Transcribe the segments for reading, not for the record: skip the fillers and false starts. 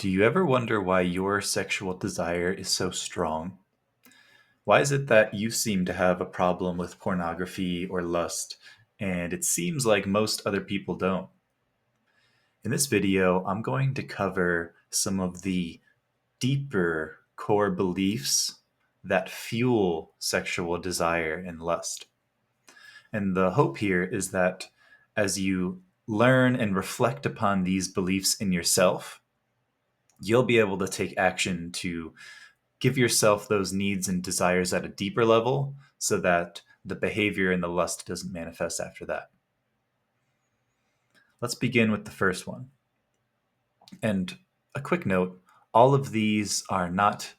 Do you ever wonder why your sexual desire is so strong? Why is it that you seem to have a problem with pornography or lust, and it seems like most other people don't? In this video, I'm going to cover some of the deeper core beliefs that fuel sexual desire and lust. And the hope here is that as you learn and reflect upon these beliefs in yourself, you'll be able to take action to give yourself those needs and desires at a deeper level so that the behavior and the lust doesn't manifest after that. Let's begin with the first one. And a quick note, all of these are not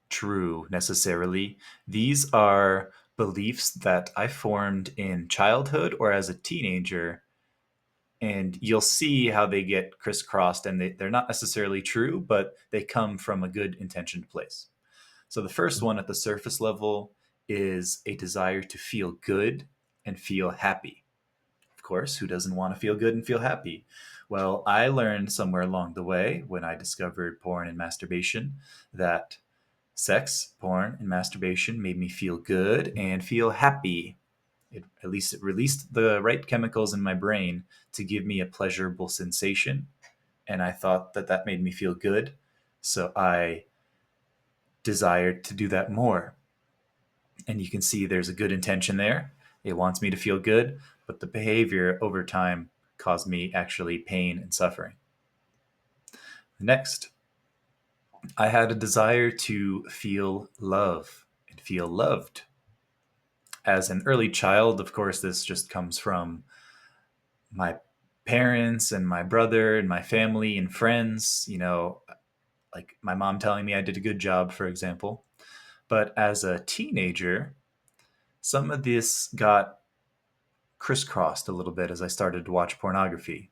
true necessarily. These are beliefs that I formed in childhood or as a teenager, and you'll see how they get crisscrossed and they're not necessarily true, but they come from a good intentioned place. So the first one at the surface level is a desire to feel good and feel happy. Of course, who doesn't want to feel good and feel happy? Well, I learned somewhere along the way when I discovered porn and masturbation that sex, porn, and masturbation made me feel good and feel happy. At least it released the right chemicals in my brain to give me a pleasurable sensation. And I thought that that made me feel good. So I desired to do that more. And you can see there's a good intention there. It wants me to feel good, but the behavior over time caused me actually pain and suffering. Next, I had a desire to feel love and feel loved. As an early child, of course, this just comes from my parents and my brother and my family and friends, like my mom telling me I did a good job, for example. But as a teenager, some of this got crisscrossed a little bit as I started to watch pornography.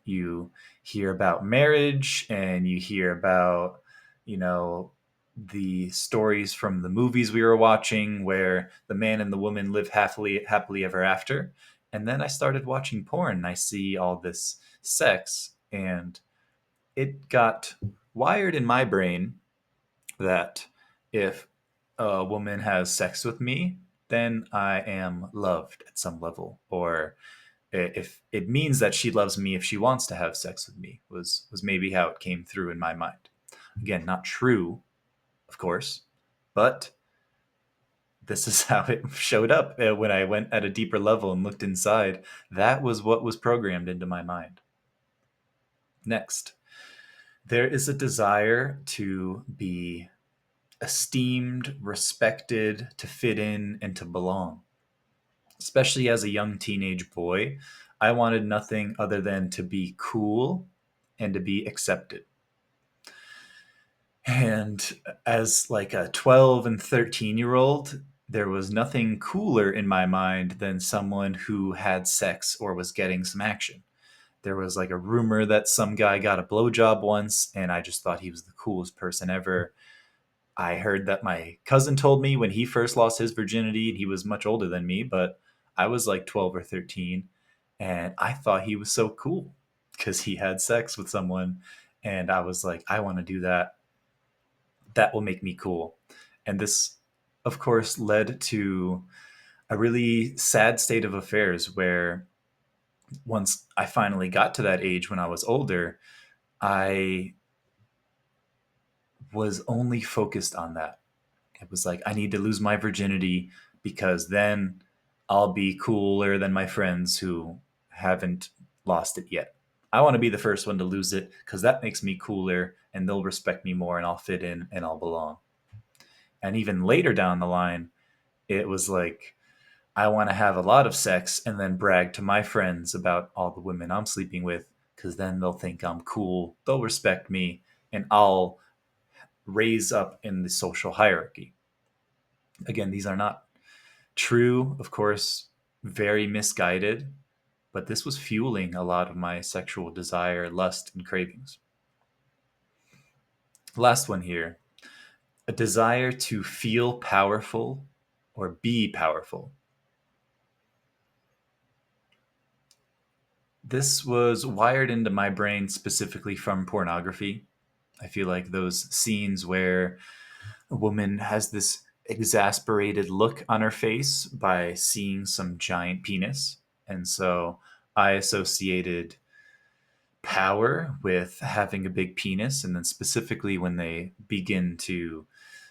You hear about marriage and you hear about, you know, the stories from the movies we were watching where the man and the woman live happily ever after. And then I started watching porn and I see all this sex, and it got wired in my brain that if a woman has sex with me, then I am loved at some level, or if it means that she loves me if she wants to have sex with me was maybe how it came through in my mind. Again, not true, of course, but this is how it showed up when I went at a deeper level and looked inside. That was what was programmed into my mind. Next, there is a desire to be esteemed, respected, to fit in, and to belong. Especially as a young teenage boy, I wanted nothing other than to be cool and to be accepted. And as like a 12 and 13-year-old, there was nothing cooler in my mind than someone who had sex or was getting some action. There was like a rumor that some guy got a blowjob once, and I just thought he was the coolest person ever. I heard that my cousin told me when he first lost his virginity, and he was much older than me, but I was like 12 or 13, and I thought he was so cool because he had sex with someone. And I was like, I want to do that. That will make me cool. And this, of course, led to a really sad state of affairs where once I finally got to that age when I was older, I was only focused on that. It was like, I need to lose my virginity because then I'll be cooler than my friends who haven't lost it yet. I want to be the first one to lose it because that makes me cooler and they'll respect me more and I'll fit in and I'll belong. And even later down the line, it was like, I want to have a lot of sex and then brag to my friends about all the women I'm sleeping with because then they'll think I'm cool, they'll respect me, and I'll raise up in the social hierarchy. Again, these are not true, of course, very misguided, but this was fueling a lot of my sexual desire, lust, and cravings. Last one here, a desire to feel powerful or be powerful. This was wired into my brain specifically from pornography. I feel like those scenes where a woman has this exasperated look on her face by seeing some giant penis. And so I associated power with having a big penis. And then specifically when they begin to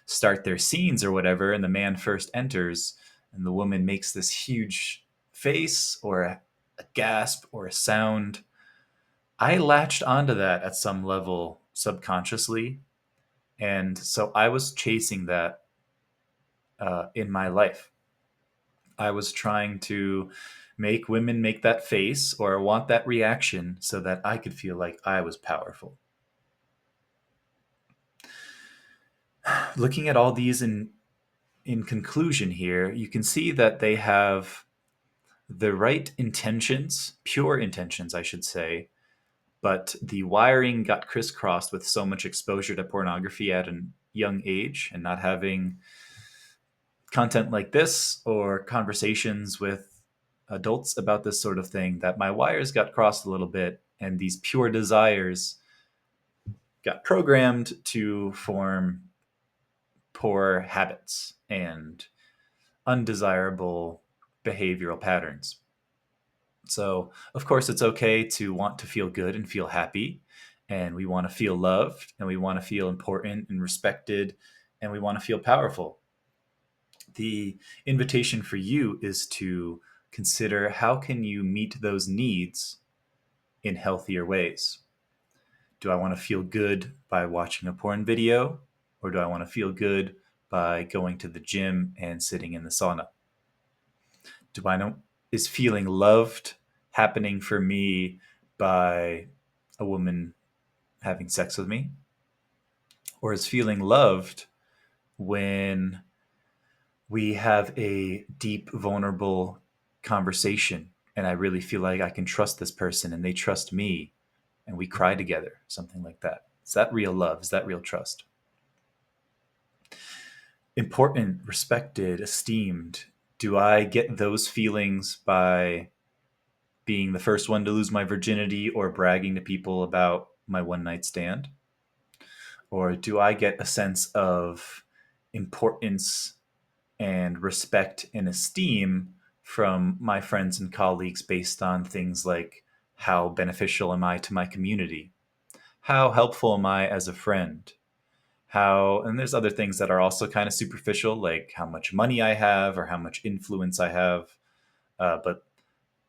start their scenes or whatever, and the man first enters, and the woman makes this huge face or a gasp or a sound, I latched onto that at some level subconsciously. And so I was chasing that in my life. I was trying to make women make that face or want that reaction so that I could feel like I was powerful. Looking at all these in conclusion here, you can see that they have the right intentions, pure intentions, I should say, but the wiring got crisscrossed with so much exposure to pornography at a young age and not having content like this or conversations with adults about this sort of thing that my wires got crossed a little bit and these pure desires got programmed to form poor habits and undesirable behavioral patterns. So, of course, it's okay to want to feel good and feel happy, and we want to feel loved, and we want to feel important and respected, and we want to feel powerful. The invitation for you is to consider how can you meet those needs in healthier ways. Do I want to feel good by watching a porn video, or do I want to feel good by going to the gym and sitting in the sauna? Do I know is feeling loved happening for me by a woman having sex with me? Or is feeling loved when we have a deep, vulnerable conversation and I really feel like I can trust this person and they trust me and we cry together, something like that? Is that real love? Is that real trust? Important, respected, esteemed. Do I get those feelings by being the first one to lose my virginity or bragging to people about my one night stand? Or do I get a sense of importance and respect and esteem from my friends and colleagues based on things like how beneficial am I to my community? How helpful am I as a friend? How, and there's other things that are also kind of superficial, like how much money I have or how much influence I have. But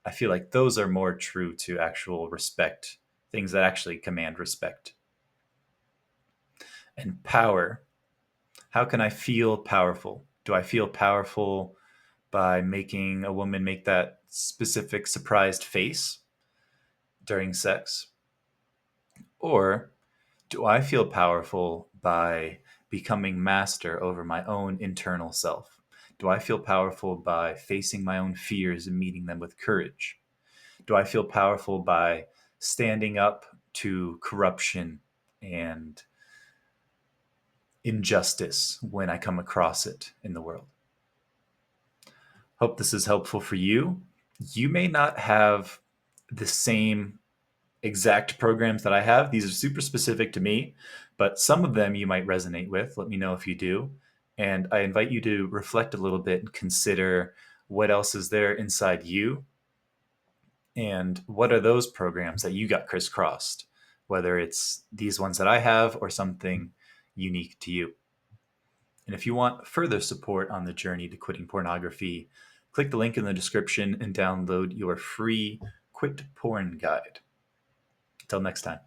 I feel like those are more true to actual respect, things that actually command respect. And power. How can I feel powerful? Do I feel powerful by making a woman make that specific surprised face during sex? Or do I feel powerful by becoming master over my own internal self? Do I feel powerful by facing my own fears and meeting them with courage? Do I feel powerful by standing up to corruption and injustice when I come across it in the world? Hope this is helpful for you. You may not have the same exact programs that I have. These are super specific to me, but some of them you might resonate with. Let me know if you do. And I invite you to reflect a little bit and consider what else is there inside you and what are those programs that you got crisscrossed, whether it's these ones that I have or something unique to you. And if you want further support on the journey to quitting pornography, click the link in the description and download your free Quit Porn Guide. Until next time.